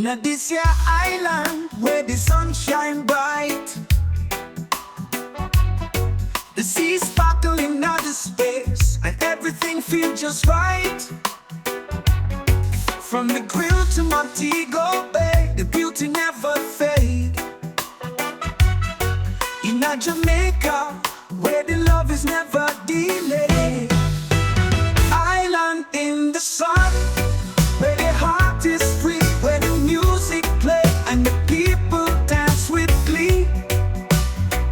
a this here island where the sun shine bright, the sea sparkle in outer space, and everything feels just right. From the grill to Montego Bay, the beauty never fades. In a Jamaica where the love is never delayed. Island in the sun where the heart is free, where the music play and the people dance with glee.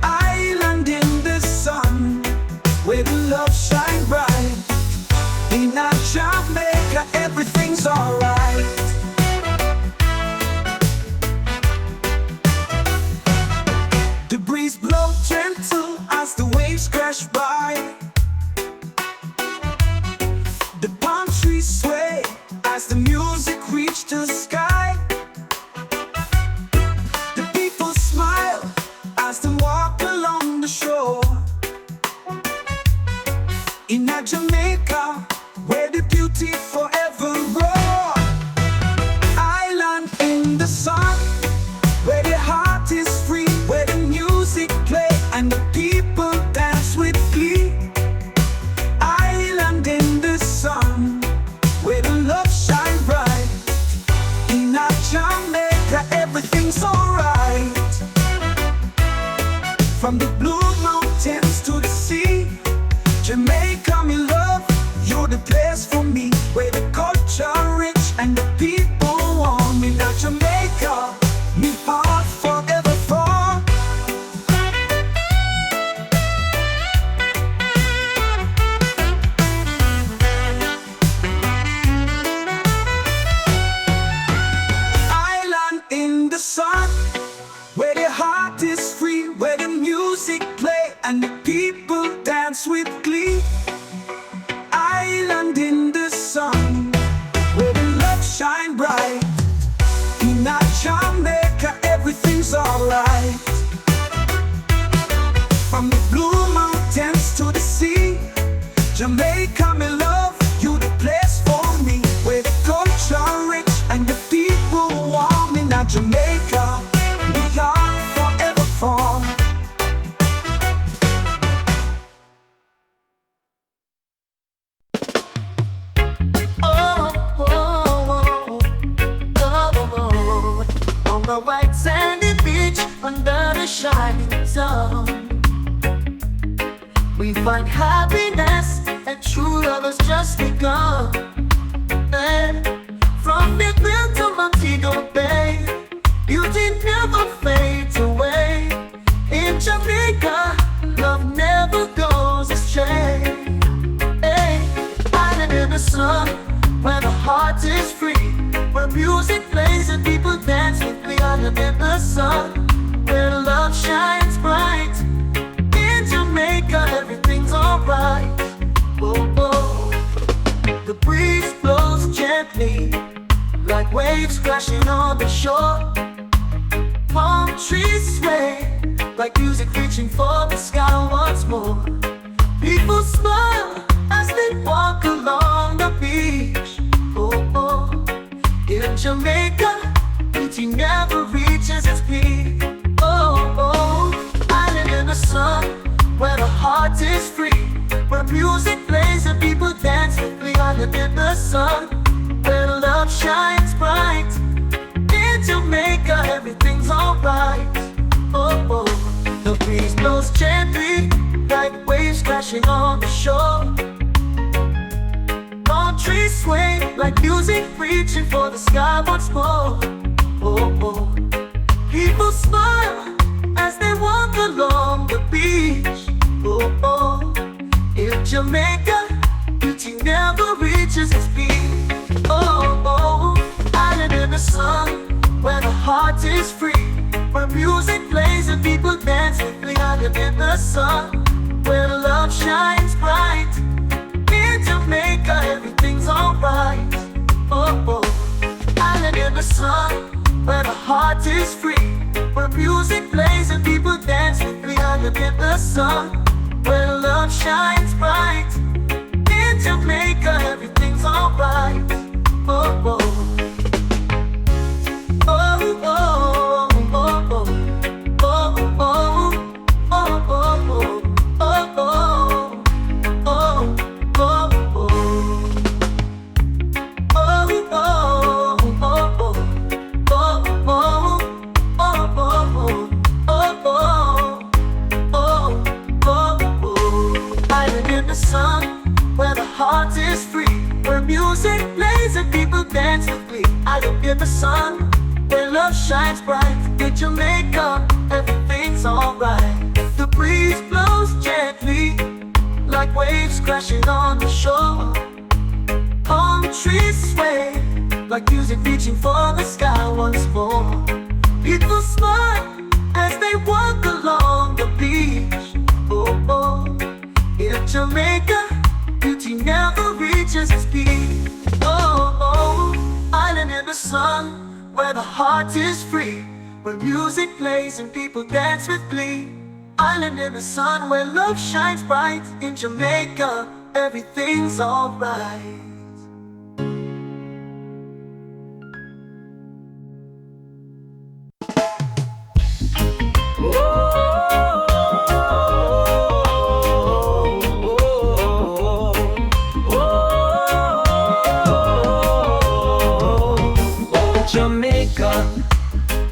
Island in the sun where the love shine bright. In a Jamaica everything's alright. The breeze blows gentle as the waves crash by. The palm trees sway as the music reaches the sky. The people smile as they walk along the shore. In a Jamaica where the beauty forever roar. Island in the sun where the heart is free, where the music play and the people dance with glee. Island in the sun where the love shine bright. In our Jamaica everything's alright. From the blue mountains to the sea, Jamaica me love, you're the place for me. Where the culture rich and the people warm. In our Jamaica, me heart forever for. Island in the sun where the heart is free, where the music play and the people dance with glee. Island in the sun where the love shine bright. In our Jamaica everything's alright. From the blue mountains to the sea, Jamaica me love, you the place for me. Where the culture rich and the people warm. In our Jamaica we are forever for. On the white sandy beach under the shining sun, we find happiness and true love has just begun. And from the grill to Montego Bay, beauty never fades away. In Jamaica, love never goes astray. Hey, island in the sun where the heart is free, where music plays and people dance with me. Island in the sun where love shines bright. In Jamaica everything's alright. Oh, oh. The breeze blows gently like waves crashing on the shore. Palm trees sway like music reaching for the sky once more. People smile as they walk along the beach. Oh, oh. In Jamaica, beauty never reaches its peak. Oh, oh. Island in the sun where the heart is free, where music plays and people dance with me. Island in the sun where love shines bright. In Jamaica everything's alright. Oh, oh. The breeze blows gently like waves crashing on the shore. Palm trees sway like music reaching for the sky once more. Oh, oh. People smile as they walk along the beach. Oh, oh. In Jamaica, beauty never reaches its peak. Oh, oh. Island in the sun where the heart is free, where music plays and people dance with me. Island in the sun where love shines bright. In Jamaica everything's alright. Oh, oh. Island in the sun where the heart is free, where music plays and people dance with me. Island in the sun where love shines bright. In Jamaica everything's alright. Oh, oh. in the sun, where love shines bright. In Jamaica, everything's alright. The breeze blows gently, like waves crashing on the shore. Palm trees sway, like music reaching for the sky once more. People smile as they walk along the beach. Oh, oh. In Jamaica, beauty never reaches its peak. Oh, oh. Island in the sun, where the heart is free, where music plays and people dance with glee. Island in the sun, where love shines bright. In Jamaica, everything's alright. Jamaica,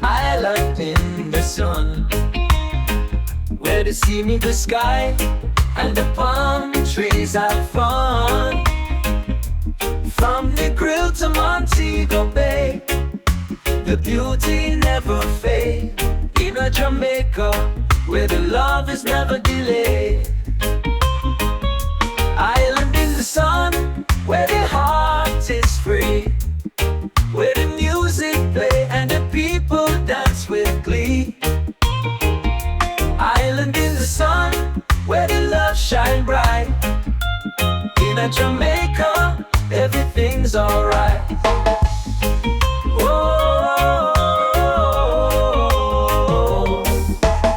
island in the sun, where the sea meet the sky and the palm trees have fun. From the grill to Montego Bay, the beauty never fades. In a Jamaica, where the love is never delayed. Island in the sun, where the heart is free, where the music play and the people dance with glee. Island in the sun, where the love shine bright. In a Jamaica, everything's alright. Oh,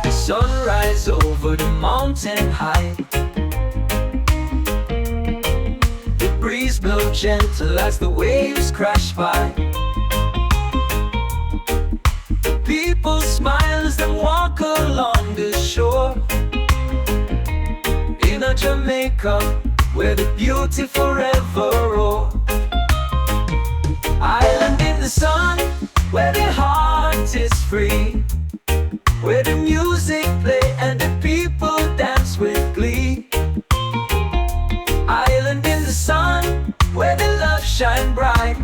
the sunrise over the mountain high, the breeze blow gentle as the waves crash by. People smile as they walk along the shore. In a Jamaica, where the beauty forever roar. Island in the sun, where the heart is free, where the music play and the people dance with glee. Island in the sun, where the love shine bright.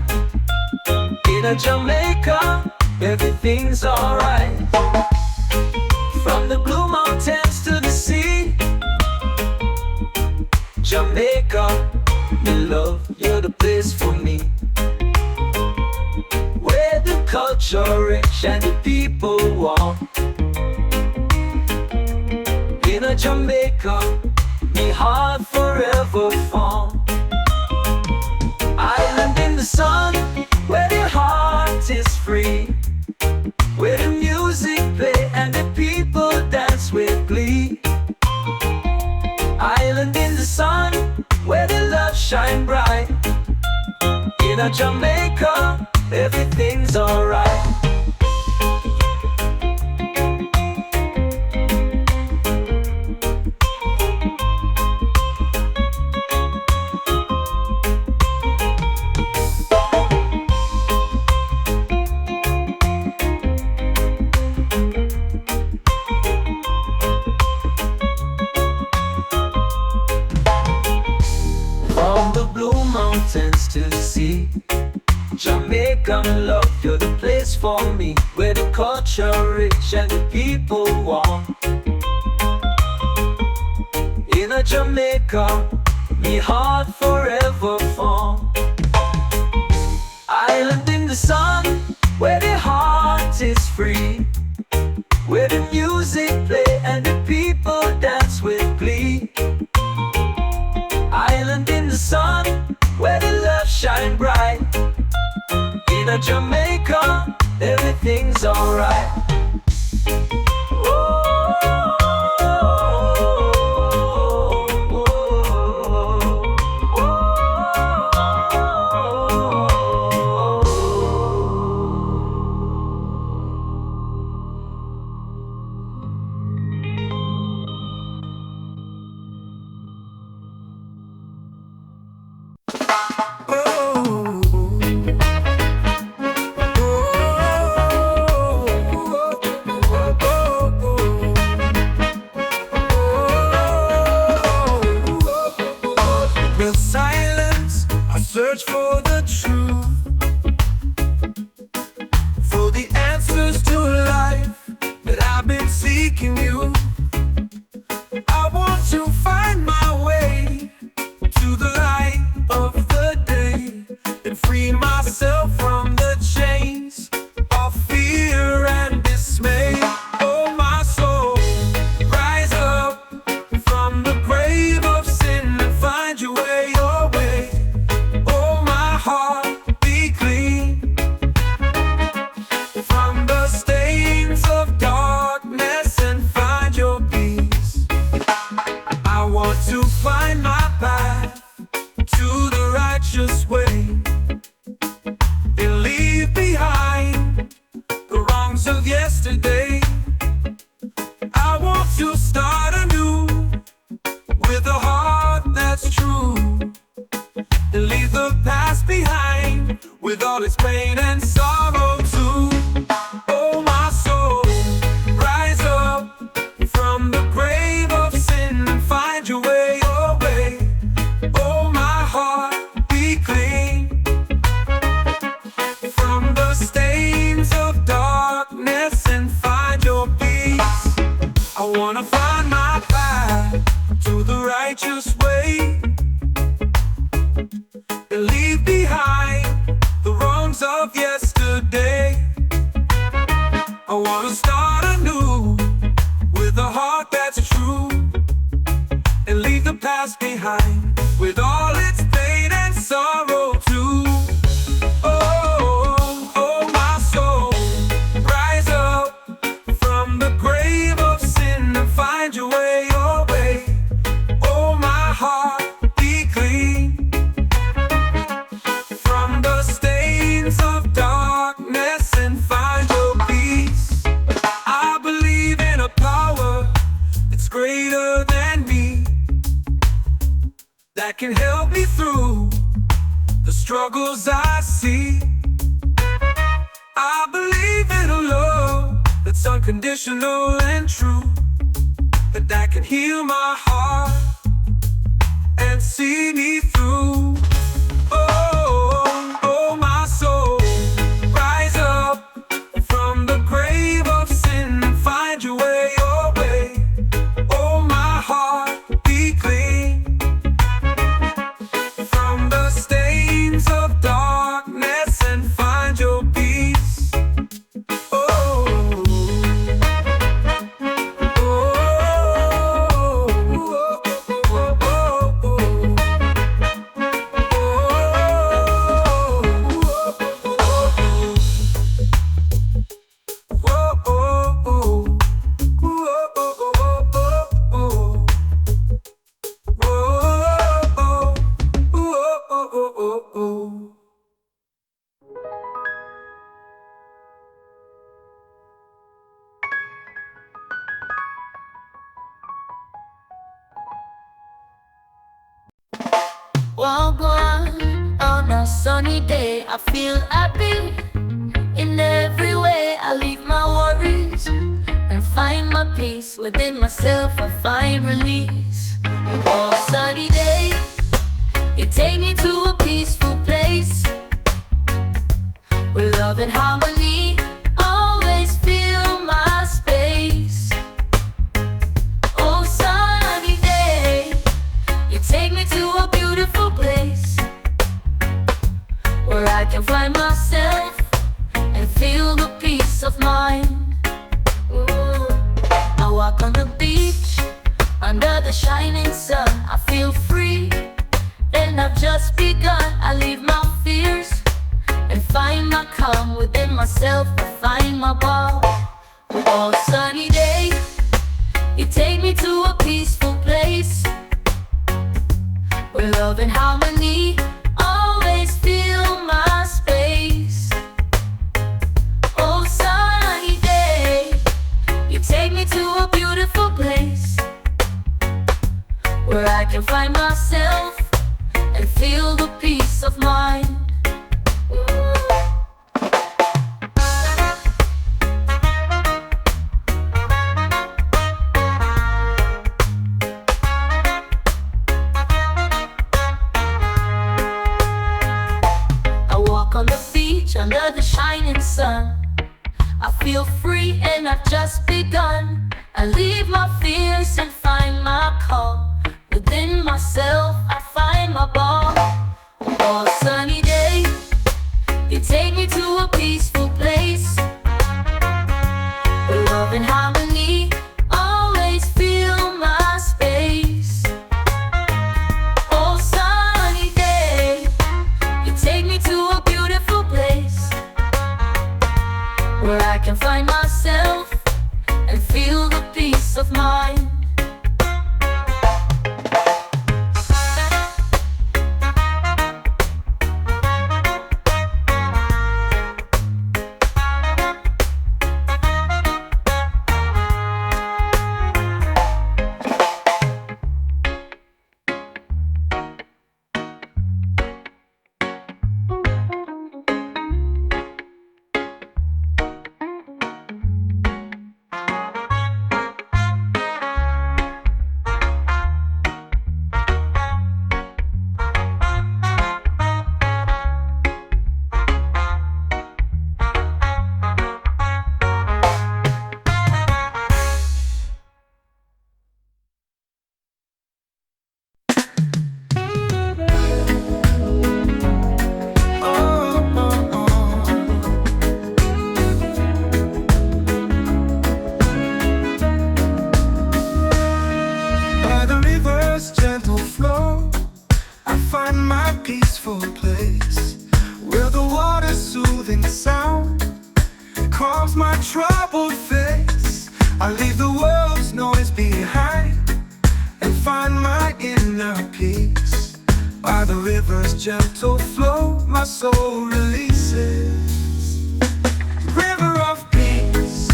In a Jamaica, everything's alright. From the blue mountains to the sea, Jamaica, me love, you're the place for me. Where the culture rich and the people warm. In a Jamaica, me heart forever form. Island in the sun, where the heart is free, where the music play and the people dance with glee. Island in the sun, where the love shine bright. In a Jamaica, everything's alright. To the sea, Jamaican love, you're the place for me. Where the culture rich and the people warm. In a Jamaica, me heart forever form. Island in the sun, where the heart is free, where the music play and the people dance with glee. Island in the sun, where the love shine bright. In a Jamaica, everything's alright. wanna find my path to the righteous way and leave behind the wrongs of yesterday. I wanna start anew with a heart that's true and leave the past behind with all its pain and sorrow too. Oh, oh, my soul, rise up from the grave of sin and find your way, your way. Oh, my heart, be clean from the stains of darkness and find your peace. I believe in a power that's greater than me, that can help me through the struggles I see. I believe in a love that's unconditional and true, that can heal my heart and see me through. Oh, oh, my soul, rise up from the grave of sin and find your way, your way. Oh, my heart, be clean from the stains of darkness and find your peace. Oh, Walk on a sunny day, I feel happy in every way. I leave my worries and find my peace within myself. I find release. Oh, sunny day, you take me to a peaceful place where love and harmony always fill my space. Oh, sunny day, you take me to a beautiful place where I can find myself and feel the peace of mind. Ooh. I walk on the beach under the shining sun. I feel free and I've just begun. I leave my fears and find my calm within myself. I find my ball. Oh, sunny day, you take me to a peaceful place where love and harmony always fill my space. Oh, sunny day, you take me to a beautiful place where I can find myself and feel the peace of mind. On the beach under the shining sun, I feel free and I've just begun. I leave my fears and find my calm within myself. I find my ball. Oh, sunny day, you take me to a peaceful place where love and harmony always fill my space. Oh, sunny day, you take me to a beautiful place where I can find myself and feel the peace of mind. I leave the world's noise behind and find my inner peace. By the river's gentle flow, my soul releases. River of peace,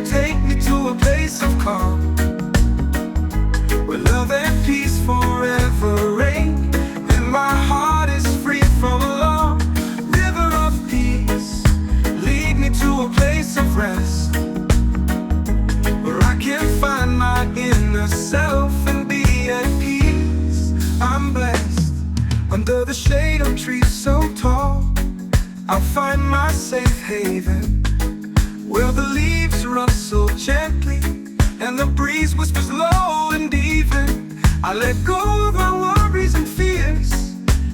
take me to a place of calm, where love and peace forever reign, and my heart is free from alarm. River of peace, lead me to a place of rest, where I can find my inner self and be at peace. I'm blessed. Under the shade of trees so tall, I'll find my safe haven, where the leaves rustle gently and the breeze whispers low and even. I let go of my worries and fears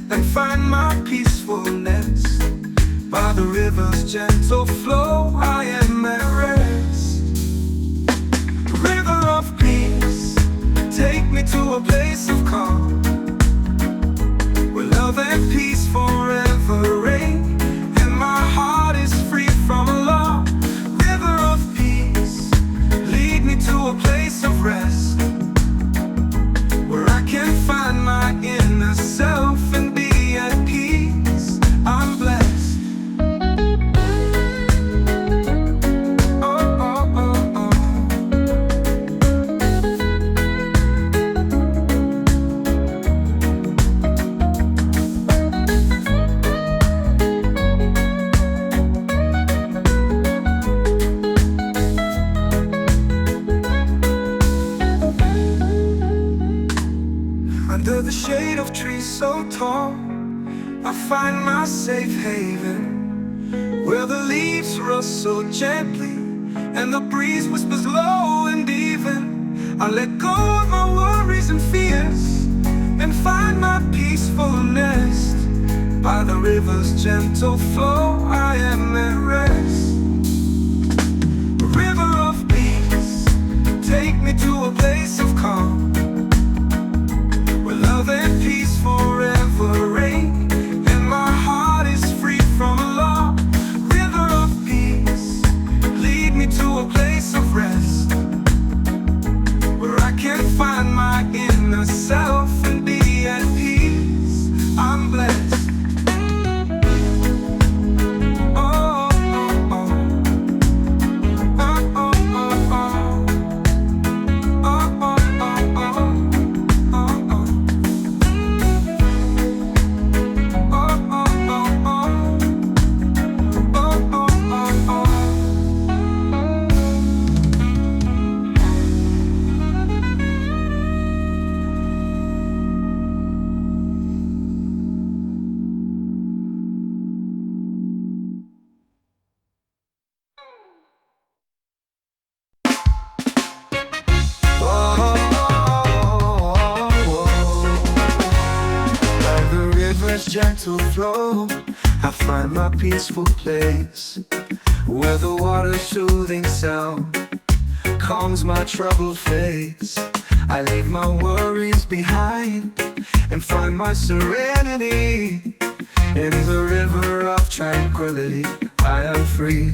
and find my peacefulness. By the river's gentle flow, I am at rest. River of peace, take me to a place of calm, where love and peace forever reign, and my heart is free from alarm. River of peace, lead me to a place of rest, where I can find my inner self and be at peace. I'm blessed. Under the shade of trees so tall, I find my safe haven, where the leaves rustle gently and the breeze whispers low and even. I let go of my worries and fears and find my peaceful nest. By the river's gentle flow, I am at rest. River of peace, take me to a place of calm, where love and peace forever reign, and my heart is free from alarm. River of peace, lead me to a place of rest, where I can find my inner self and be at peace. I'm blessed. Oh, oh, oh. Oh, oh, oh, oh. Oh, oh, oh, oh. Gentle flow, I find my peaceful place, where the water's soothing sound calms my troubled face. I leave my worries behind and find my serenity. In the river of tranquility, I am free.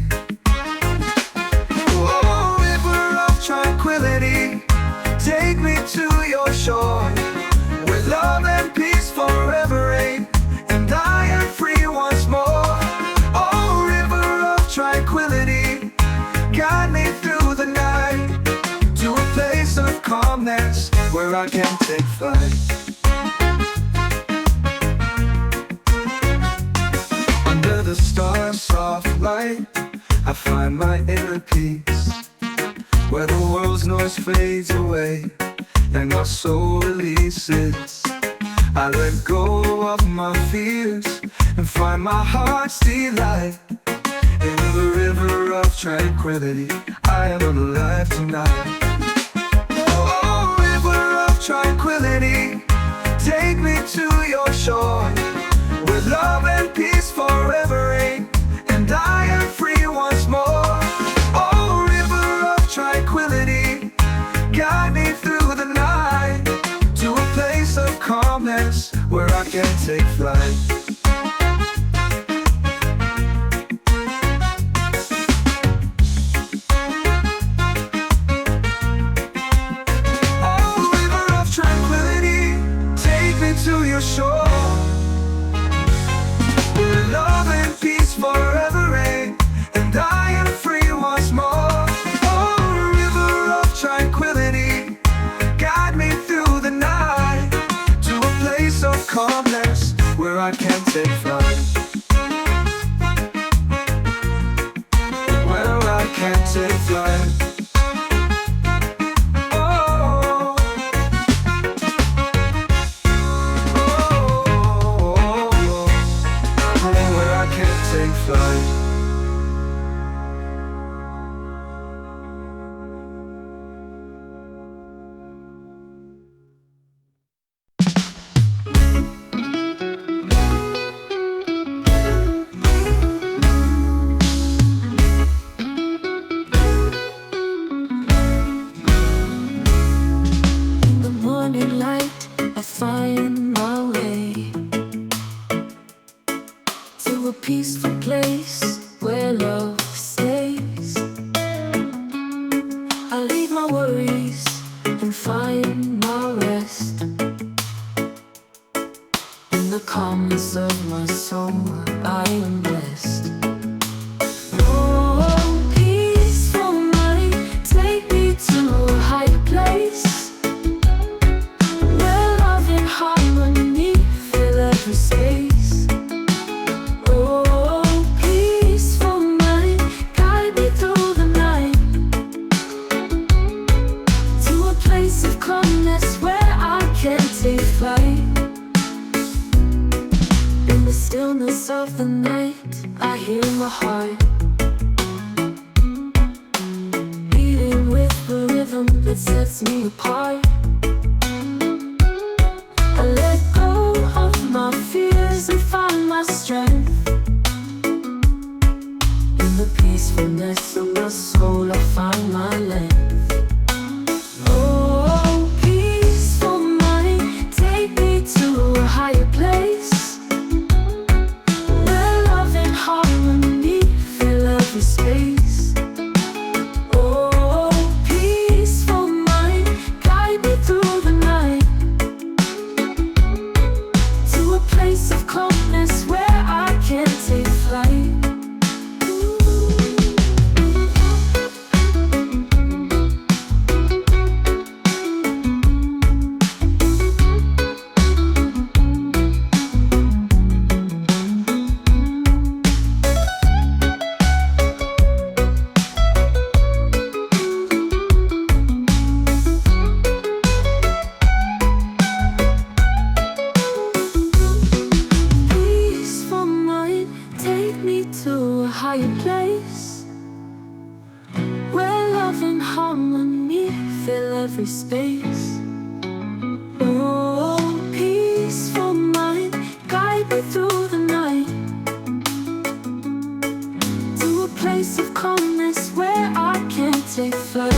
Oh, river of tranquility, take me to your shore, where love and peace forever reign, and I am free once more. Oh, river of tranquility, guide me through the night to a place of calmness where I can take flight. Under the stars' soft light, I find my inner peace, where the world's noise fades away and my soul releases. I let go of my fears and find my heart's delight. In the river of tranquility, I am alive tonight. Oh, river of tranquility, take me to your shore, where love and peace forever reign, and I am free once more. Oh, river of tranquility, guide me through the night to a place of calmness where I can take flight. peaceful place where love stays. I leave my worries and find my rest in the calmness of my soul. I am blessed. Oh, peaceful mind, take me to a higher place where love and harmony fill every space. Oh, peaceful mind, guide me through the night to a place of calmness where I can take flight. In the stillness of the night, I hear my heart beating with the rhythm that sets me apart. I let go of my fears and find my strength. In the peacefulness of my soul, I find my length. Oh, peaceful mind, take me to a higher place where love and harmony fill every space. Oh, peaceful mind, guide me through the night to a place of calmness where I can take flight. Peaceful mind, take me to a higher place where love and harmony fill every space. Oh, peaceful mind, guide me through the night to a place of calmness where I can take flight.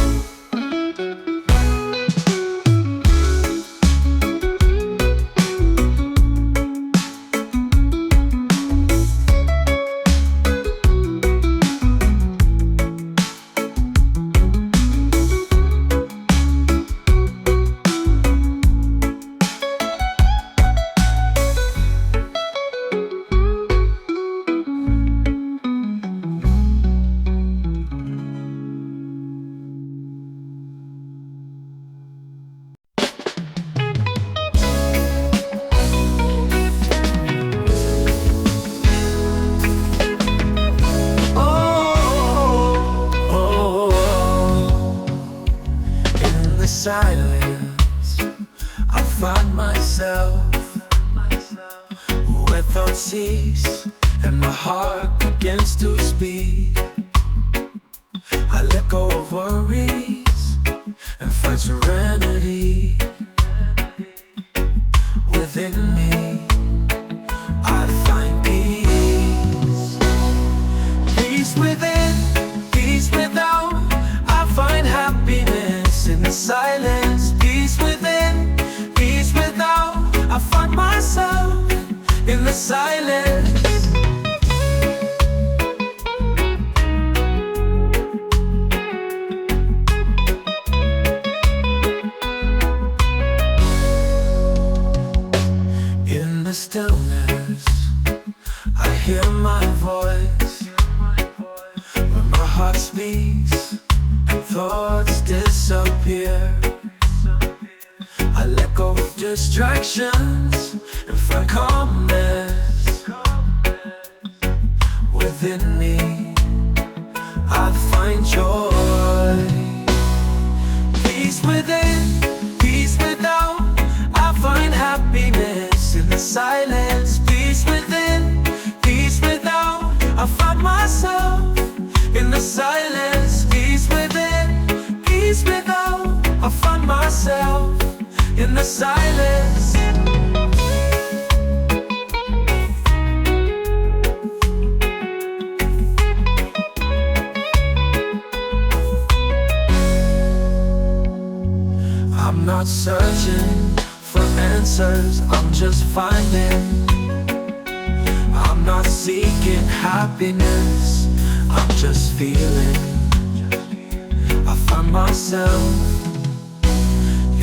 In the silence, I find myself where thoughts cease and my heart begins to speak. I let go of worries and find serenity within me. I find peace, peace within, peace without. I find happiness in the silence. Peace within, peace without. I find myself in the silence. In the stillness, I hear my voice when my heart speaks and thoughts disappear. I let go of distractions and find calmness within me. I find joy, peace within, peace without. I find happiness in the silence. Peace within, peace without. I find myself in the silence. Peace within, peace without. I find myself in the silence. I'm not searching for answers, I'm just finding. I'm not seeking happiness, I'm just feeling. I find myself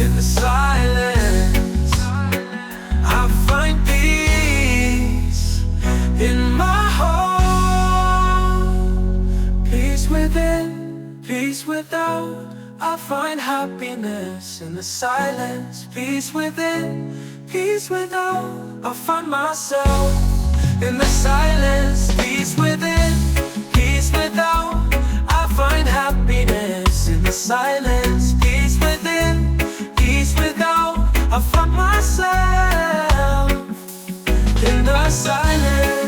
in the silence. I find peace in my heart. Peace within, peace without. I find happiness in the silence. Peace within, peace without. I find myself in the silence. Peace within, peace without. I find happiness in the silence. Peace within, peace without. I find myself in the silence.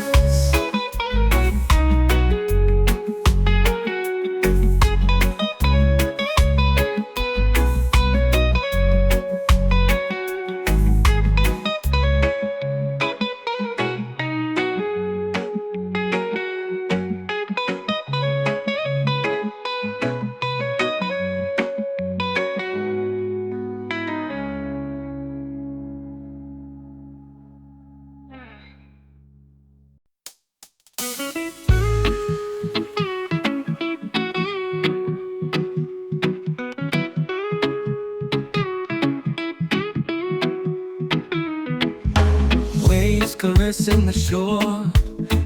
Waves caressing the shore,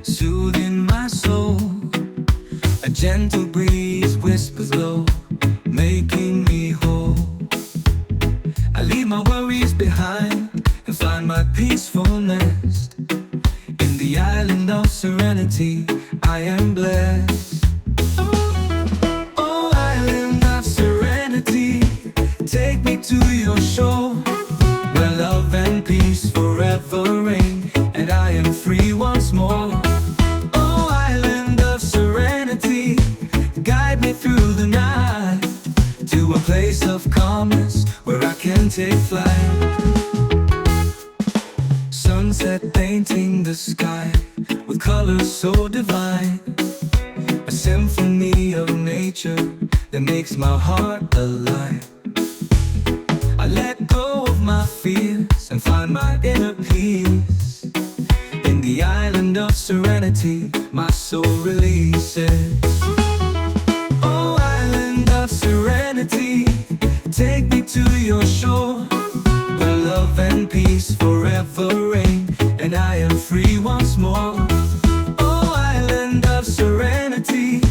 soothing my soul. A gentle breeze whispers low, making me whole. I leave my worries behind and find my peaceful nest. In the island of serenity, I am blessed. Oh, island of serenity, take me to your shore, where love and peace forever reign, and I am free once more. Oh, island of serenity, guide me through the night to a place of calmness where I can take flight. Sunset painting the sky with colors so divine, a symphony of nature that makes my heart alive. I let go of my fears and find my inner peace. In the island of serenity, my soul releases. Oh, island of serenity, take me to your shore, where love and peace forever reign, and I am free once more. Oh, island of serenity,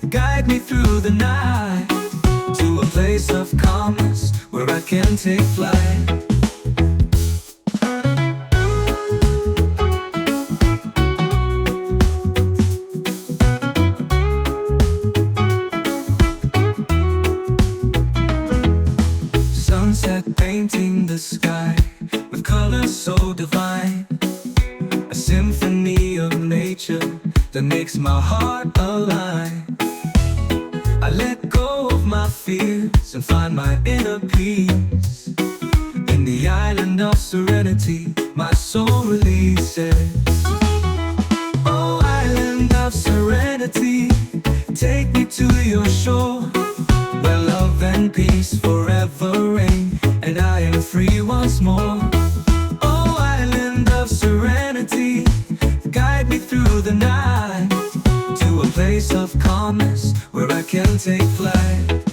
guide me through the night to a place of calmness where I can take flight. Sunset painting the sky with colors so divine, a symphony of nature that makes my heart align. I let go of my fears and find my inner peace. In the island of serenity, my soul releases. Oh, island of serenity, take me to your shore, where love and peace forever reign, and I am free once more. Oh, island of serenity, guide me through the night to a place of calmness where I can take flight.